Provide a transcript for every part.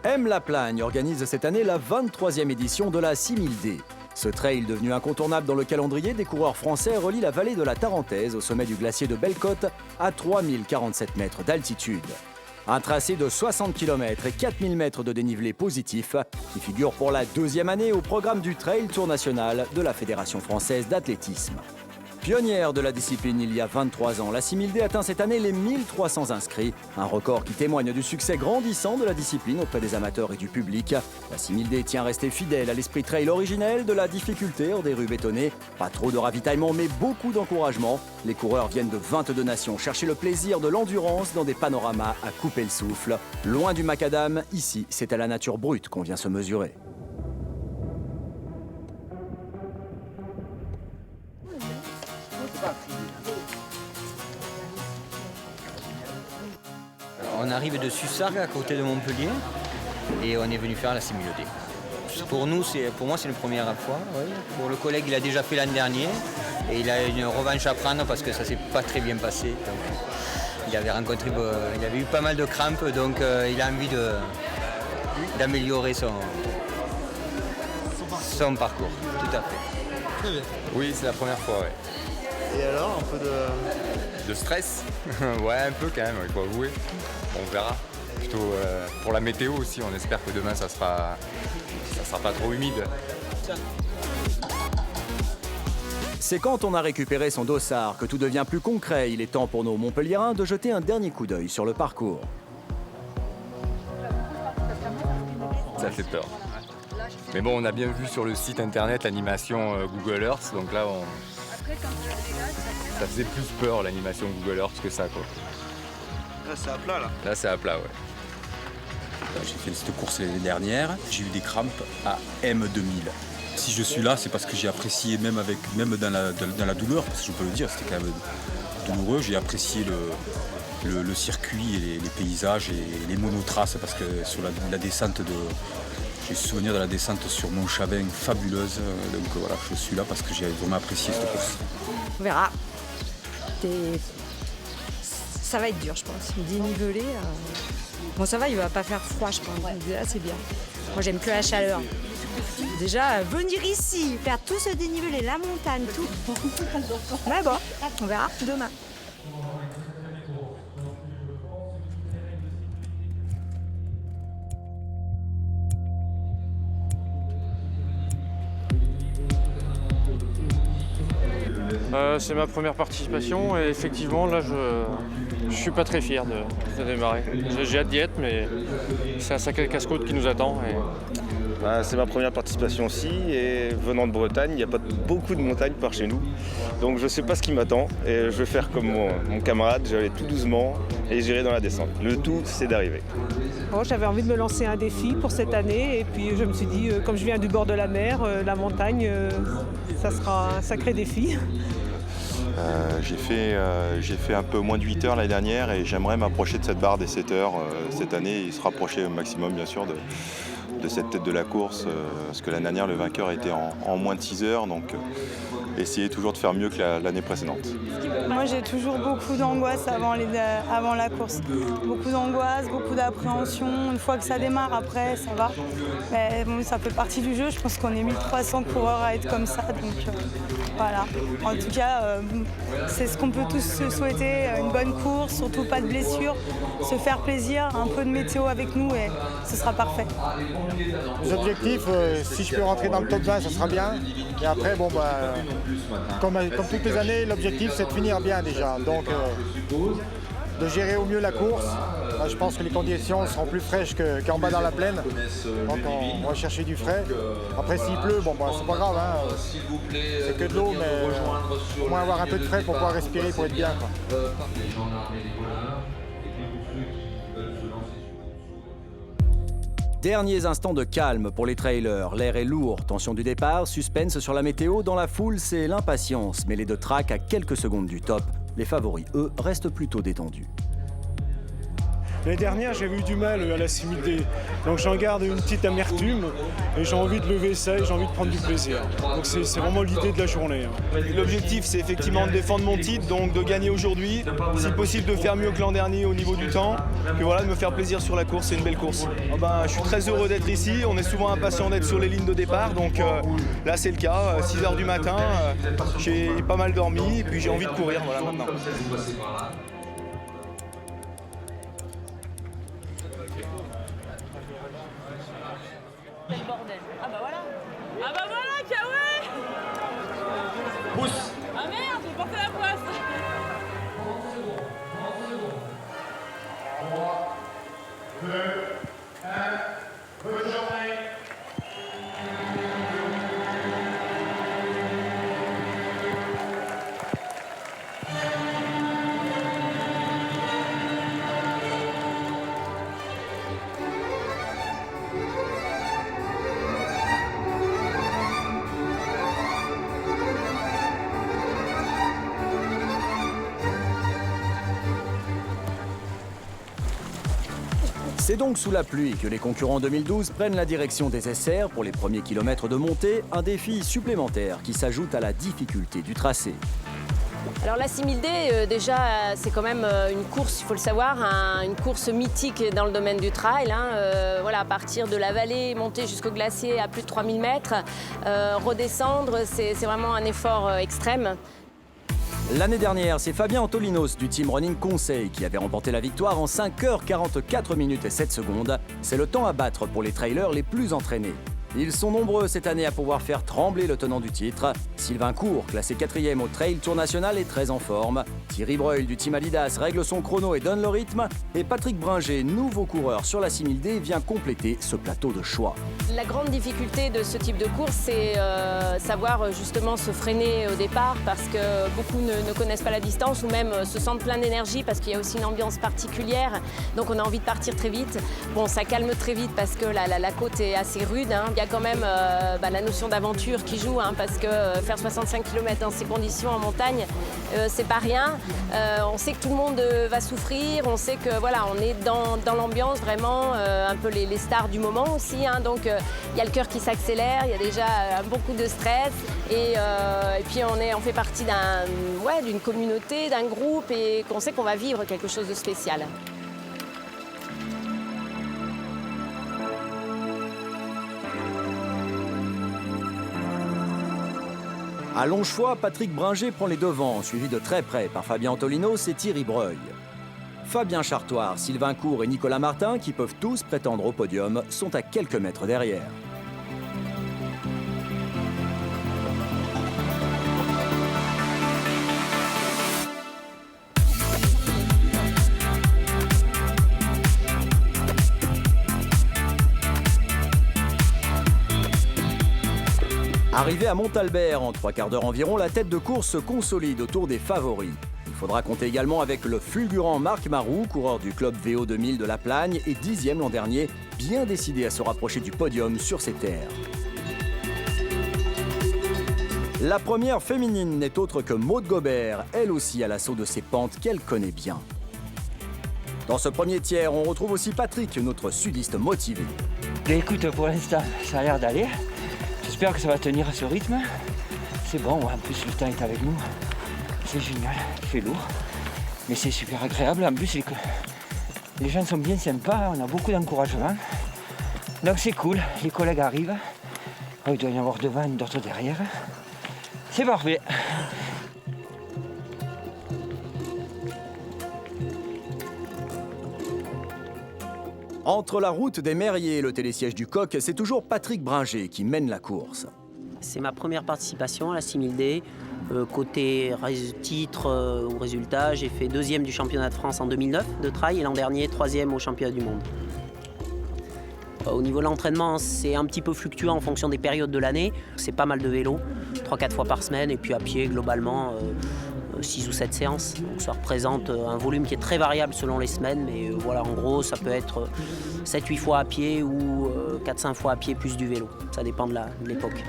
M. Laplagne organise cette année la 23e édition de la 6000D. Ce trail devenu incontournable dans le calendrier des coureurs français relie la vallée de la Tarentaise au sommet du glacier de Bellecote à 3047 mètres d'altitude. Un tracé de 60 km et 4000 mètres de dénivelé positif qui figure pour la 2e année au programme du Trail Tour National de la Fédération Française d'Athlétisme. Pionnière de la discipline il y a 23 ans, la 6000D atteint cette année les 1300 inscrits, un record qui témoigne du succès grandissant de la discipline auprès des amateurs et du public. La 6000D tient à rester fidèle à l'esprit trail originel de la difficulté hors des rues bétonnées. Pas trop de ravitaillement mais beaucoup d'encouragement. Les coureurs viennent de 22 nations chercher le plaisir de l'endurance dans des panoramas à couper le souffle. Loin du macadam, ici c'est à la nature brute qu'on vient se mesurer. On arrive de Sussargues, à côté de Montpellier, et on est venu faire la 6000D. Pour moi, c'est une première fois. Oui. Pour le collègue, il a déjà fait l'an dernier, et il a une revanche à prendre parce que ça s'est pas très bien passé. Donc, il avait eu pas mal de crampes, donc il a envie d'améliorer son parcours. Tout à fait. Très bien. Oui, c'est la première fois, ouais. Et alors, un peu De stress. Ouais, un peu quand même, il faut avouer. On verra. Plutôt pour la météo aussi, on espère que demain ça sera pas trop humide. C'est quand on a récupéré son dossard que tout devient plus concret. Il est temps pour nos Montpelliérains de jeter un dernier coup d'œil sur le parcours. Ça fait peur. Mais bon, on a bien vu sur le site internet l'animation Google Earth, donc là ça faisait plus peur l'animation Google Earth que ça, quoi. Là, c'est à plat, là. Là, c'est à plat, ouais. J'ai fait cette course l'année dernière, j'ai eu des crampes à M2000. Si je suis là, c'est parce que j'ai apprécié, même dans la douleur, parce que je peux le dire, c'était quand même douloureux, j'ai apprécié le circuit et les paysages et les monotraces, parce que sur la descente j'ai souvenir de la descente sur Montchavin fabuleuse, donc voilà, je suis là parce que j'ai vraiment apprécié cette course. On verra. Ça va être dur, je pense. Dénivelé. Bon, ça va, il va pas faire froid, je pense. Là, c'est bien. Moi, j'aime que la chaleur. Déjà, venir ici, faire tout ce dénivelé, la montagne, tout. Mais bon, on verra demain. C'est ma première participation et effectivement là je suis pas très fier de démarrer. J'ai hâte d'y être mais c'est un sacré casse-côte qui nous attend. C'est ma première participation aussi et venant de Bretagne, il n'y a pas beaucoup de montagnes par chez nous. Donc je ne sais pas ce qui m'attend et je vais faire comme mon camarade, je vais aller tout doucement et j'irai dans la descente. Le tout, c'est d'arriver. Bon, j'avais envie de me lancer un défi pour cette année et puis je me suis dit, comme je viens du bord de la mer, la montagne, ça sera un sacré défi. J'ai fait un peu moins de 8 heures l'année dernière et j'aimerais m'approcher de cette barre des 7 heures cette année et se rapprocher au maximum bien sûr de cette tête de la course parce que l'année dernière le vainqueur était en moins de 6 heures, donc essayer toujours de faire mieux que l'année précédente. Moi j'ai toujours beaucoup d'angoisse avant la course. Beaucoup d'angoisse, beaucoup d'appréhension. Une fois que ça démarre après ça va. Mais bon, ça fait partie du jeu, je pense qu'on est 1300 coureurs à être comme ça. Donc voilà. En tout cas, c'est ce qu'on peut tous se souhaiter, une bonne course, surtout pas de blessures, se faire plaisir, un peu de météo avec nous et ce sera parfait. Les objectifs, si je peux rentrer dans le top 20, ça sera bien. Et après, bon, comme toutes les années, l'objectif c'est de finir bien déjà. Donc de gérer au mieux la course. Là, je pense que les conditions seront plus fraîches qu'en bas dans la plaine. Donc on va chercher du frais. Après s'il pleut, c'est pas grave, hein. C'est que de l'eau, mais au moins avoir un peu de frais pour pouvoir respirer, pour être bien, quoi. Derniers instants de calme pour les trailers. L'air est lourd, tension du départ, suspense sur la météo. Dans la foule, c'est l'impatience, mêlée de trac à quelques secondes du top. Les favoris, eux, restent plutôt détendus. L'année dernière, j'avais eu du mal à la 6000D. Donc j'en garde une petite amertume et j'ai envie de lever ça et j'ai envie de prendre du plaisir. Donc c'est vraiment l'idée de la journée. L'objectif, c'est effectivement de défendre mon titre, donc de gagner aujourd'hui. Si possible, de faire mieux que l'an dernier au niveau du temps. Puis voilà, de me faire plaisir sur la course, c'est une belle course. Je suis très heureux d'être ici. On est souvent impatient d'être sur les lignes de départ. Donc là, c'est le cas. 6 h du matin, j'ai pas mal dormi et puis j'ai envie de courir voilà, maintenant. Quel bordel. Ah bah voilà. Ah bah voilà, Kaoué. Pousse. Ah merde, j'ai porté la poisse. Bonne journée. C'est donc sous la pluie que les concurrents 2012 prennent la direction des SR pour les premiers kilomètres de montée, un défi supplémentaire qui s'ajoute à la difficulté du tracé. Alors la 6000D, déjà, c'est quand même une course, il faut le savoir, une course mythique dans le domaine du trail. Voilà, à partir de la vallée, monter jusqu'au glacier à plus de 3000 mètres, redescendre, c'est vraiment un effort extrême. L'année dernière, c'est Fabien Antolinos du team Running Conseil qui avait remporté la victoire en 5 h 44 minutes et 7 secondes. C'est le temps à battre pour les trailers les plus entraînés. Ils sont nombreux cette année à pouvoir faire trembler le tenant du titre. Sylvain Court, classé 4e au Trail Tour National, est très en forme. Thierry Breuil du team Adidas règle son chrono et donne le rythme. Et Patrick Bringer, nouveau coureur sur la 6000D, vient compléter ce plateau de choix. La grande difficulté de ce type de course, c'est savoir justement se freiner au départ parce que beaucoup ne connaissent pas la distance ou même se sentent plein d'énergie parce qu'il y a aussi une ambiance particulière. Donc on a envie de partir très vite. Bon, ça calme très vite parce que la côte est assez rude. Il y a quand même la notion d'aventure qui joue parce que faire 65 km dans ces conditions en montagne, c'est pas rien. On sait que tout le monde va souffrir, on sait que voilà, on est dans l'ambiance vraiment, un peu les stars du moment aussi. Donc il y a le cœur qui s'accélère, il y a déjà beaucoup de stress et puis on fait partie d'une communauté, d'un groupe et qu'on sait qu'on va vivre quelque chose de spécial. À Longefoy, Patrick Bringer prend les devants, suivi de très près par Fabien Antolinos et Thierry Breuil. Fabien Chartoir, Sylvain Court et Nicolas Martin, qui peuvent tous prétendre au podium, sont à quelques mètres derrière. Arrivé à Montalbert, en 3 quarts d'heure environ, la tête de course se consolide autour des favoris. Il faudra compter également avec le fulgurant Marc Marou, coureur du club VO 2000 de La Plagne et 10e l'an dernier, bien décidé à se rapprocher du podium sur ses terres. La première féminine n'est autre que Maude Gobert, elle aussi à l'assaut de ces pentes qu'elle connaît bien. Dans ce premier tiers, on retrouve aussi Patrick, notre sudiste motivé. Écoute, pour l'instant, ça a l'air d'aller. J'espère que ça va tenir à ce rythme. C'est bon, en plus le temps est avec nous. C'est génial, il fait lourd. Mais c'est super agréable. En plus, les gens sont bien sympas, on a beaucoup d'encouragement. Donc c'est cool, les collègues arrivent. Oh, il doit y en avoir devant, d'autres derrière. C'est parfait. Entre la route des Mériers et le télésiège du Coq, c'est toujours Patrick Bringer qui mène la course. C'est ma première participation à la 6000D. Côté titre ou résultat, j'ai fait 2e du championnat de France en 2009 de trail et l'an dernier 3e au championnat du monde. Au niveau de l'entraînement, c'est un petit peu fluctuant en fonction des périodes de l'année. C'est pas mal de vélo, 3-4 fois par semaine et puis à pied globalement 6 ou 7 séances. Donc ça représente un volume qui est très variable selon les semaines, mais voilà, en gros, ça peut être 7-8 fois à pied ou 4-5 fois à pied plus du vélo. Ça dépend de l'époque.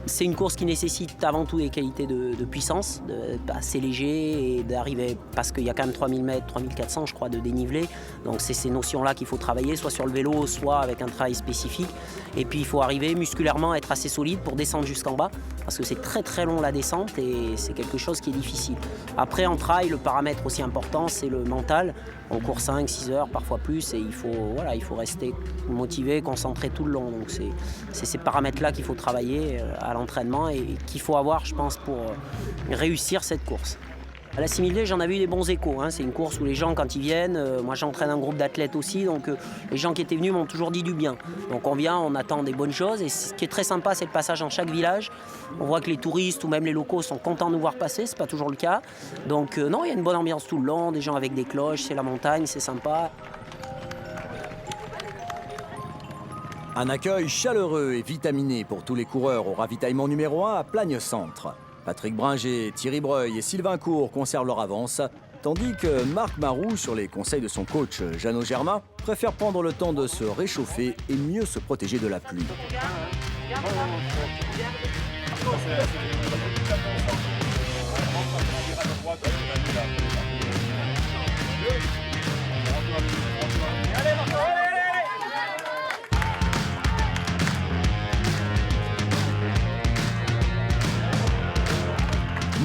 C'est une course qui nécessite avant tout des qualités de puissance, d'être assez léger et d'arriver, parce qu'il y a quand même 3000 mètres, 3400 je crois de dénivelé. Donc c'est ces notions-là qu'il faut travailler, soit sur le vélo, soit avec un travail spécifique. Et puis il faut arriver musculairement à être assez solide pour descendre jusqu'en bas, parce que c'est très très long la descente et c'est quelque chose qui est difficile. Après en trail, le paramètre aussi important, c'est le mental. On court 5, 6 heures, parfois plus, et il faut rester motivé, concentré tout le long. Donc c'est ces paramètres-là qu'il faut travailler à l'entraînement et qu'il faut avoir, je pense, pour réussir cette course. À la 6000D, j'en avais eu des bons échos. C'est une course où les gens, quand ils viennent, moi j'entraîne un groupe d'athlètes aussi, donc les gens qui étaient venus m'ont toujours dit du bien. Donc on vient, on attend des bonnes choses, et ce qui est très sympa, c'est le passage dans chaque village. On voit que les touristes ou même les locaux sont contents de nous voir passer, c'est pas toujours le cas. Donc non, il y a une bonne ambiance tout le long, des gens avec des cloches, c'est la montagne, c'est sympa. Un accueil chaleureux et vitaminé pour tous les coureurs au ravitaillement numéro 1 à Plagne Centre. Patrick Bringer, Thierry Breuil et Sylvain Court conservent leur avance, tandis que Marc Marou, sur les conseils de son coach Jeannot Germain, préfère prendre le temps de se réchauffer et mieux se protéger de la pluie.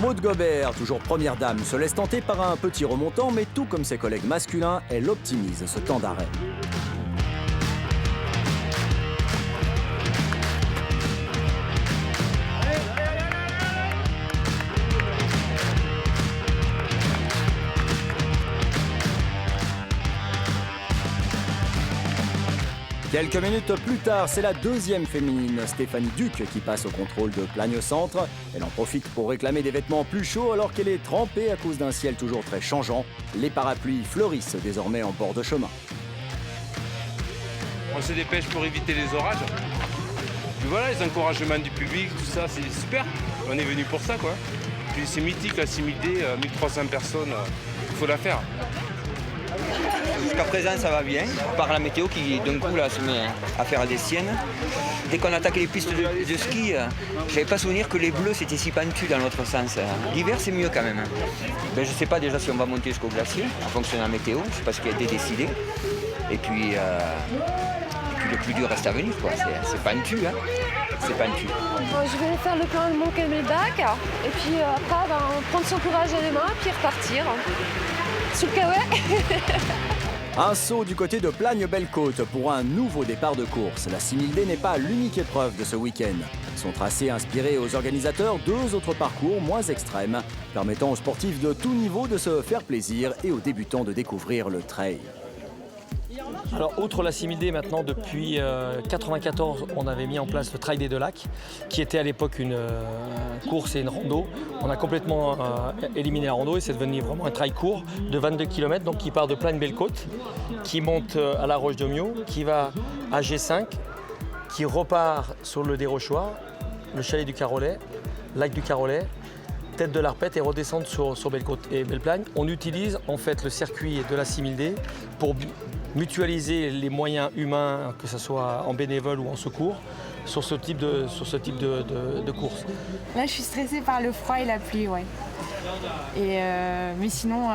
Maud Gobert, toujours première dame, se laisse tenter par un petit remontant, mais tout comme ses collègues masculins, elle optimise ce temps d'arrêt. Quelques minutes plus tard, c'est la deuxième féminine, Stéphanie Duc, qui passe au contrôle de Plagne Centre. Elle en profite pour réclamer des vêtements plus chauds alors qu'elle est trempée à cause d'un ciel toujours très changeant. Les parapluies fleurissent désormais en bord de chemin. On se dépêche pour éviter les orages. Puis voilà, les encouragements du public, tout ça, c'est super. On est venu pour ça, quoi. Puis c'est mythique, la 6000D, 1300 personnes, il faut la faire. Jusqu'à présent, ça va bien, par la météo qui, d'un coup, là, se met à faire des siennes. Dès qu'on attaque les pistes de ski, je n'avais pas souvenir que les bleus, c'était si pentu dans l'autre sens. L'hiver, c'est mieux quand même. Je ne sais pas déjà si on va monter jusqu'au glacier, en fonction de la météo, je ne sais pas ce qui a été décidé. Et puis le plus dur reste à venir, quoi. C'est pentu, hein. C'est pentu. Je vais faire le plein de Mont Camelback, et puis après, prendre son courage à les mains, puis repartir. Sous le kawaii. Un saut du côté de Plagne-Belle-Côte pour un nouveau départ de course. La 6000D n'est pas l'unique épreuve de ce week-end. Son tracé a inspiré aux organisateurs deux autres parcours moins extrêmes, permettant aux sportifs de tout niveau de se faire plaisir et aux débutants de découvrir le trail. Alors, outre la 6000D, maintenant, depuis 1994, on avait mis en place le Trail des Deux Lacs, qui était à l'époque une course et une rando. On a complètement éliminé la rando et c'est devenu vraiment un trail court de 22 km, donc qui part de Plagne-Belle-Côte, qui monte à la Roche de Miaux, qui va à G5, qui repart sur le Desrochois, le chalet du Carolet, lac du Carolet, tête de l'Arpette et redescendre sur Belle-Côte et Belle-Plagne. On utilise en fait le circuit de la 6000D pour mutualiser les moyens humains, que ce soit en bénévole ou en secours, sur ce type de course. Là, je suis stressée par le froid et la pluie, ouais. Et mais sinon,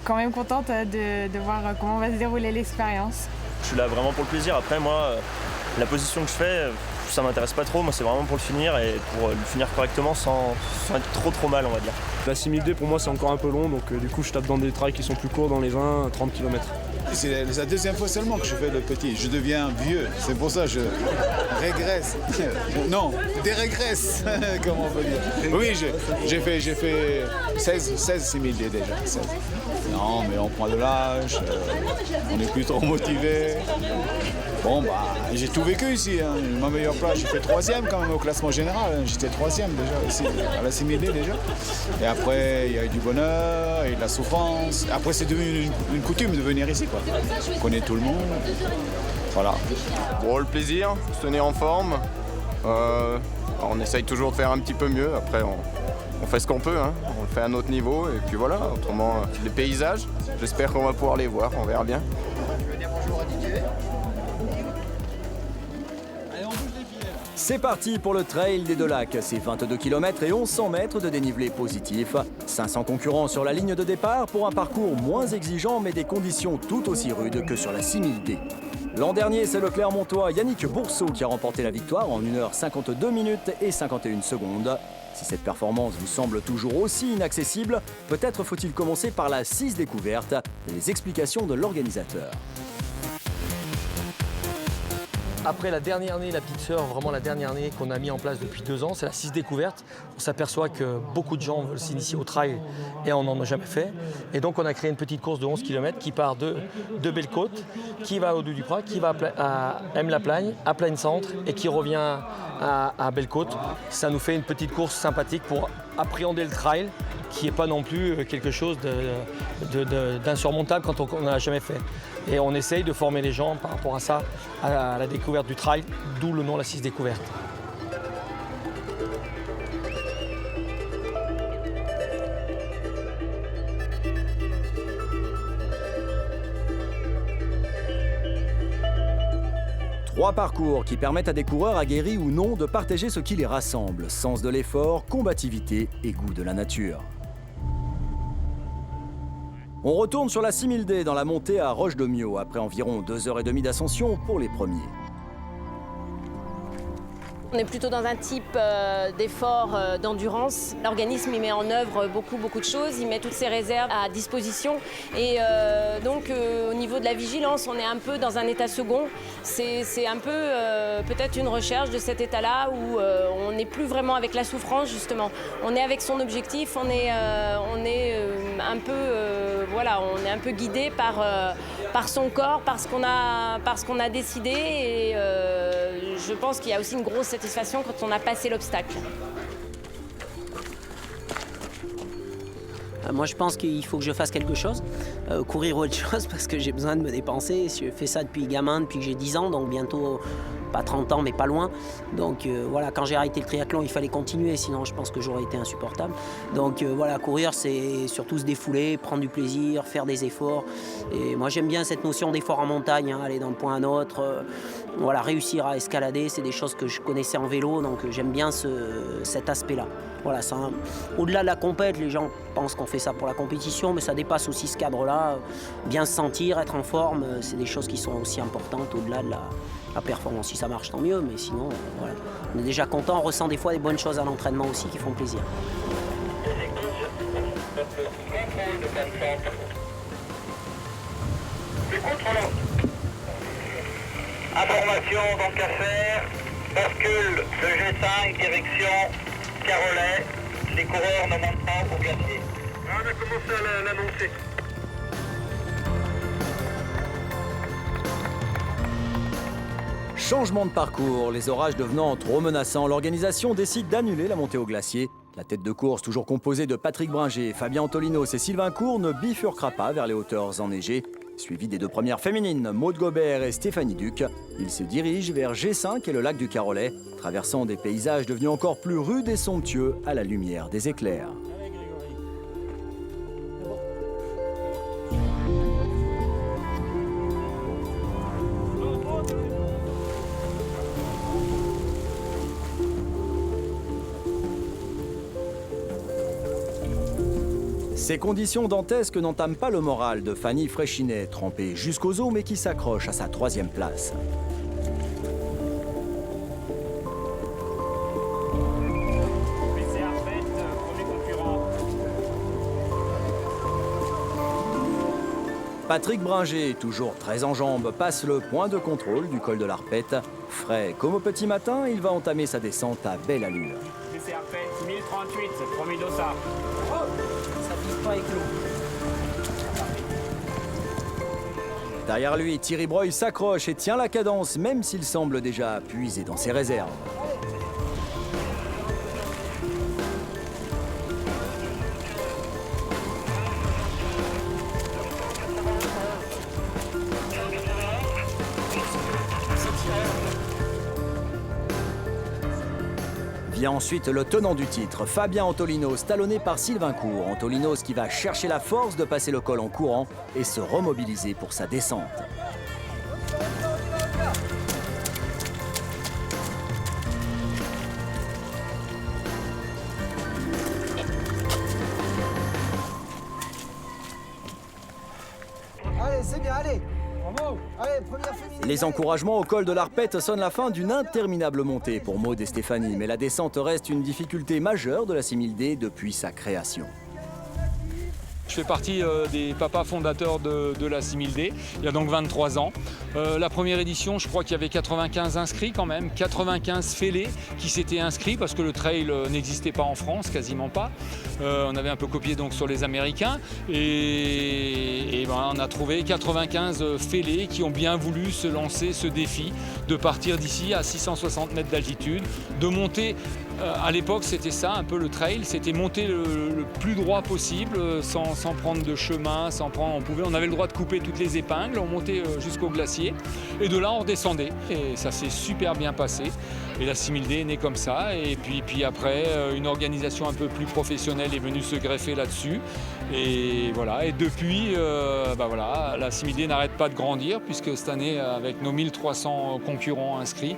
quand même contente de voir comment va se dérouler l'expérience. Je suis là vraiment pour le plaisir. Après, moi, la position que je fais, ça m'intéresse pas trop. Moi, c'est vraiment pour le finir et pour le finir correctement sans être trop mal, on va dire. La 6000D, pour moi, c'est encore un peu long. Donc, du coup, je tape dans des trails qui sont plus courts, dans les 20-30 km. C'est la deuxième fois seulement que je fais le petit. Je deviens vieux, c'est pour ça que je régresse. Non, dérégresse, comment on peut dire. Oui, j'ai fait 16 6000D déjà. 16. Non, mais on prend de l'âge, on est plus trop motivé. Bon, j'ai tout vécu ici. Hein. Ma meilleure place, j'ai fait 3e quand même au classement général. J'étais 3e déjà ici, à la 6000D déjà. Et après, il y a eu du bonheur et de la souffrance. Après, c'est devenu une coutume de venir ici, quoi. On connaît tout le monde. Voilà. Bon, le plaisir, se tenir en forme. On essaye toujours de faire un petit peu mieux. Après, on fait ce qu'on peut. Hein. On le fait à notre niveau. Et puis voilà, autrement, les paysages, j'espère qu'on va pouvoir les voir. On verra bien. C'est parti pour le Trail des Deux Lacs. C'est 22 km et 1100 mètres de dénivelé positif. 500 concurrents sur la ligne de départ pour un parcours moins exigeant mais des conditions tout aussi rudes que sur la 6000D. L'an dernier, c'est le Clermontois Yannick Bourseau qui a remporté la victoire en 1h52 minutes et 51 secondes. Si cette performance vous semble toujours aussi inaccessible, peut-être faut-il commencer par la 6 découverte, les explications de l'organisateur. Après la dernière année, la petite sœur, vraiment la dernière année qu'on a mis en place depuis 2 ans, c'est la 6 découverte. On s'aperçoit que beaucoup de gens veulent s'initier au trail et on n'en a jamais fait. Et donc on a créé une petite course de 11 km qui part de Bellecote, qui va au Deux-du-Prat, qui va à M-la-Plagne, à Plaine-Centre et qui revient à Bellecote. Ça nous fait une petite course sympathique pour appréhender le trail, qui n'est pas non plus quelque chose d'insurmontable quand on n'a jamais fait. Et on essaye de former les gens par rapport à ça, à la découverte du trail, d'où le nom la 6 découverte. Trois parcours qui permettent à des coureurs aguerris ou non de partager ce qui les rassemble, sens de l'effort, combativité et goût de la nature. On retourne sur la 6000D dans la montée à Roche-de-Mio, après environ 2h30 d'ascension pour les premiers. On est plutôt dans un type d'effort d'endurance. L'organisme y met en œuvre beaucoup de choses, il met toutes ses réserves à disposition. Et donc au niveau de la vigilance, on est un peu dans un état second. C'est un peu peut-être une recherche de cet état-là où on n'est plus vraiment avec la souffrance justement. On est avec son objectif, on est un peu guidé par son corps, par ce qu'on a décidé. Et je pense qu'il y a aussi une grosse satisfaction quand on a passé l'obstacle. Moi, je pense qu'il faut que je fasse quelque chose, courir ou autre chose, parce que j'ai besoin de me dépenser. Je fais ça depuis gamin, depuis que j'ai 10 ans, donc bientôt, pas 30 ans, mais pas loin. Donc voilà, quand j'ai arrêté le triathlon, il fallait continuer, sinon je pense que j'aurais été insupportable. Donc voilà, courir, c'est surtout se défouler, prendre du plaisir, faire des efforts. Et moi, j'aime bien cette notion d'effort en montagne, hein, aller d'un point à un autre, voilà, réussir à escalader, c'est des choses que je connaissais en vélo, donc j'aime bien cet aspect-là. Voilà, au-delà de la compète, les gens pensent qu'on fait ça pour la compétition, mais ça dépasse aussi ce cadre-là. Bien se sentir, être en forme, c'est des choses qui sont aussi importantes au-delà de la performance. Si ça marche, tant mieux, mais sinon, voilà. On est déjà content, on ressent des fois des bonnes choses à l'entraînement aussi qui font plaisir. Information donc à faire, bascule de G5, direction Carolais, les coureurs ne montent pas au glacier. On a commencé à l'annoncer. Changement de parcours, les orages devenant trop menaçants, l'organisation décide d'annuler la montée au glacier. La tête de course, toujours composée de Patrick Bringer, Fabien Antolinos et Sylvain Court, ne bifurquera pas vers les hauteurs enneigées. Suivi des deux premières féminines, Maude Gobert et Stéphanie Duc, ils se dirigent vers G5 et le lac du Carolais, traversant des paysages devenus encore plus rudes et somptueux à la lumière des éclairs. Ces conditions dantesques n'entament pas le moral de Fanny Fréchinet, trempée jusqu'aux os mais qui s'accroche à sa 3e place. Patrick Bringer, toujours très en jambes, passe le point de contrôle du col de l'Arpette. Frais comme au petit matin, il va entamer sa descente à belle allure. C'est Arpette, 1038, c'est promis d'Ossa. Pas éclos. Derrière lui, Thierry Breuil s'accroche et tient la cadence, même s'il semble déjà puisé dans ses réserves. Vient ensuite le tenant du titre, Fabien Antolinos, talonné par Sylvain Court. Antolinos qui va chercher la force de passer le col en courant et se remobiliser pour sa descente. c'est bien, allez. Bravo. Allez, première féminine. Les encouragements au col de l'Arpette sonnent la fin d'une interminable montée pour Maud et Stéphanie, mais la descente reste une difficulté majeure de la 6000D depuis sa création. Je fais partie des papas fondateurs de la 6000D, il y a donc 23 ans. La première édition, je crois qu'il y avait 95 inscrits quand même, 95 fêlés qui s'étaient inscrits parce que le trail n'existait pas en France, quasiment pas. On avait un peu copié donc sur les Américains et on a trouvé 95 fêlés qui ont bien voulu se lancer ce défi de partir d'ici à 660 mètres d'altitude, de monter. À l'époque, c'était ça, un peu le trail, c'était monter le plus droit possible, sans prendre de chemin, on avait le droit de couper toutes les épingles, on montait jusqu'au glacier, et de là on redescendait, et ça s'est super bien passé. Et la 6000D est née comme ça, et puis après, une organisation un peu plus professionnelle est venue se greffer là-dessus, et voilà. Et depuis, la 6000D n'arrête pas de grandir, puisque cette année, avec nos 1300 concurrents inscrits,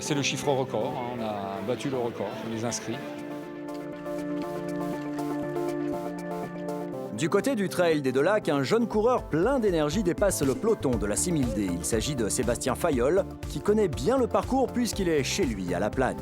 c'est le chiffre record, hein, on a battu le record, les inscrits. Du côté du trail des Deux Lacs, un jeune coureur plein d'énergie dépasse le peloton de la 6000D. Il s'agit de Sébastien Fayolle, qui connaît bien le parcours puisqu'il est chez lui à La Plagne.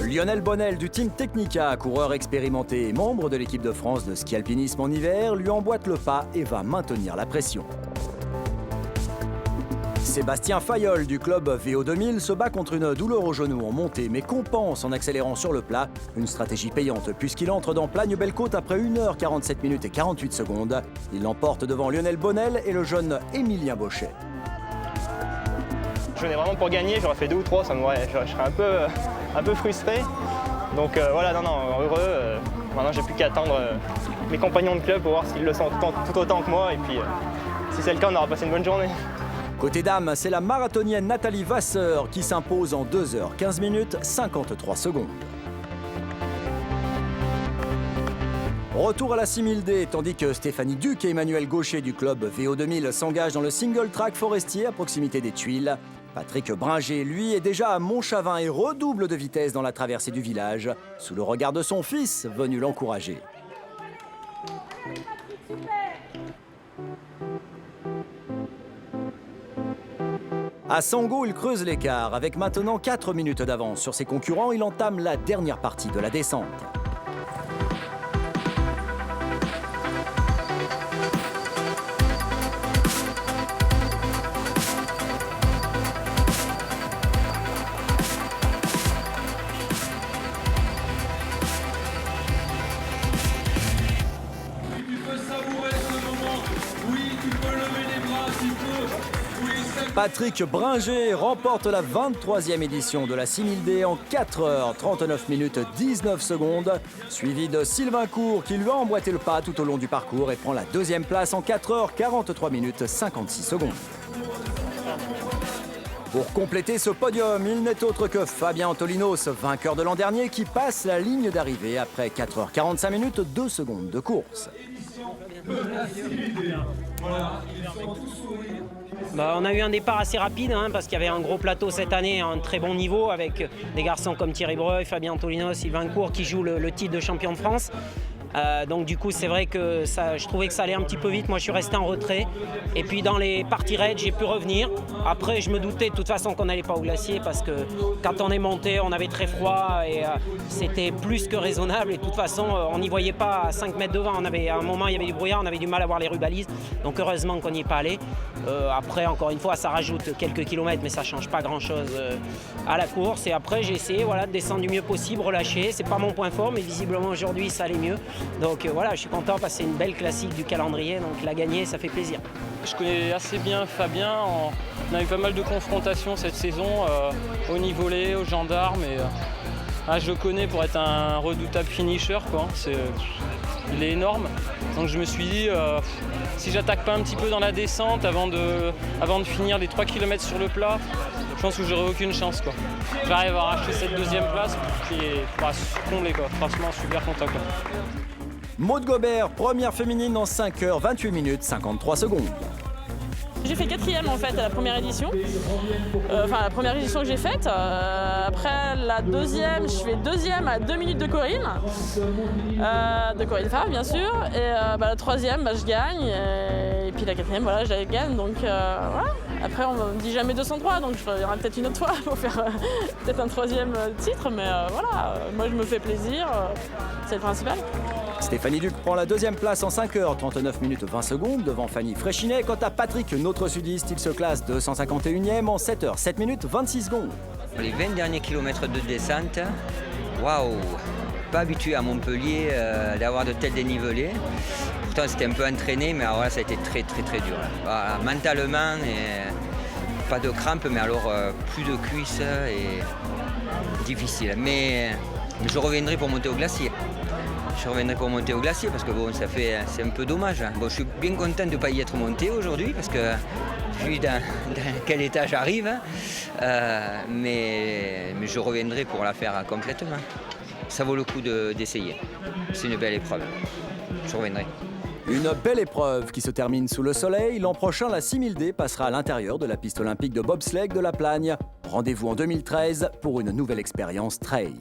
Lionel Bonnel du Team Technica, coureur expérimenté et membre de l'équipe de France de ski alpinisme en hiver, lui emboîte le pas et va maintenir la pression. Sébastien Fayolle du club VO2000 se bat contre une douleur au genou en montée mais compense en accélérant sur le plat, une stratégie payante puisqu'il entre dans Plagne-Belle-Côte après 1h47 minutes et 48 secondes. Il l'emporte devant Lionel Bonnel et le jeune Émilien Bochet. Je venais vraiment pour gagner, j'aurais fait 2 ou 3, je serais un peu frustré. Donc heureux. Maintenant j'ai plus qu'à attendre mes compagnons de club pour voir s'ils le sentent tout autant que moi. Et puis si c'est le cas, on aura passé une bonne journée. Côté dames, c'est la marathonienne Nathalie Vasseur qui s'impose en 2h15 minutes 53 secondes. Retour à la 6000D, tandis que Stéphanie Duc et Emmanuel Gaucher du club VO2000 s'engagent dans le single track forestier à proximité des Tuiles. Patrick Bringer, lui, est déjà à Montchavin et redouble de vitesse dans la traversée du village, sous le regard de son fils, venu l'encourager. À Sango, il creuse l'écart. Avec maintenant 4 minutes d'avance sur ses concurrents, il entame la dernière partie de la descente. Patrick Bringer remporte la 23e édition de la 6000D en 4h39 minutes 19 secondes, suivi de Sylvain Cour qui lui a emboîté le pas tout au long du parcours et prend la 2e place en 4h43 minutes 56 secondes. Pour compléter ce podium, il n'est autre que Fabien Antolinos, vainqueur de l'an dernier, qui passe la ligne d'arrivée après 4h45 minutes 2 secondes de course. On a eu un départ assez rapide parce qu'il y avait un gros plateau cette année, un très bon niveau avec des garçons comme Thierry Breuil, Fabien Antolinos, Sylvain Cour qui jouent le titre de champion de France. Donc du coup c'est vrai que je trouvais que ça allait un petit peu vite, moi je suis resté en retrait et puis dans les parties raids j'ai pu revenir. Après je me doutais de toute façon qu'on n'allait pas au glacier parce que quand on est monté on avait très froid et c'était plus que raisonnable et de toute façon on n'y voyait pas à 5 mètres devant, à un moment il y avait du brouillard, on avait du mal à voir les rubalises, donc heureusement qu'on n'y est pas allé. Après encore une fois ça rajoute quelques kilomètres mais ça change pas grand chose à la course et après j'ai essayé de descendre du mieux possible, relâcher, c'est pas mon point fort mais visiblement aujourd'hui ça allait mieux. Donc voilà, je suis content parce que c'est une belle classique du calendrier, donc la gagner, ça fait plaisir. Je connais assez bien Fabien, on a eu pas mal de confrontations cette saison, au Nivolet, aux gendarmes, et je le connais pour être un redoutable finisher, quoi. Il est énorme, donc je me suis dit, si j'attaque pas un petit peu dans la descente avant de finir les 3 km sur le plat, je pense que j'aurai aucune chance, quoi. J'arrive à arracher cette 2e place, puis comblé, quoi. Franchement, super content, quoi. Maud Gobert, première féminine en 5h28 minutes 53 secondes. J'ai fait 4e en fait à la première édition. Enfin la première édition que j'ai faite. Après la deuxième, je fais 2e à 2 minutes de Corinne. De Corinne Fabre bien sûr. Et la 3e, je gagne. Et puis la 4e, voilà, je la gagne. Donc voilà. Après on ne dit jamais 203, donc il y aura peut-être une autre fois pour faire peut-être un 3e titre. Mais voilà, moi je me fais plaisir. C'est le principal. Stéphanie Duc prend la 2e place en 5 h 39 minutes 20 secondes devant Fanny Fréchinet. Quant à Patrick, notre sudiste, il se classe 251e en 7 h 7 minutes 26 secondes. Les 20 derniers kilomètres de descente, waouh! Pas habitué à Montpellier d'avoir de tels dénivelés. Pourtant c'était un peu entraîné, mais alors là ça a été très dur. Voilà, mentalement, pas de crampes, mais alors plus de cuisses et difficile. Mais je reviendrai pour monter au glacier. Je reviendrai pour monter au glacier parce que bon, c'est un peu dommage. Bon, je suis bien content de ne pas y être monté aujourd'hui parce que vu dans quel état j'arrive, mais je reviendrai pour la faire complètement. Ça vaut le coup d'essayer. C'est une belle épreuve. Je reviendrai. Une belle épreuve qui se termine sous le soleil. L'an prochain, la 6000D passera à l'intérieur de la piste olympique de bobsleigh de La Plagne. Rendez-vous en 2013 pour une nouvelle expérience trail.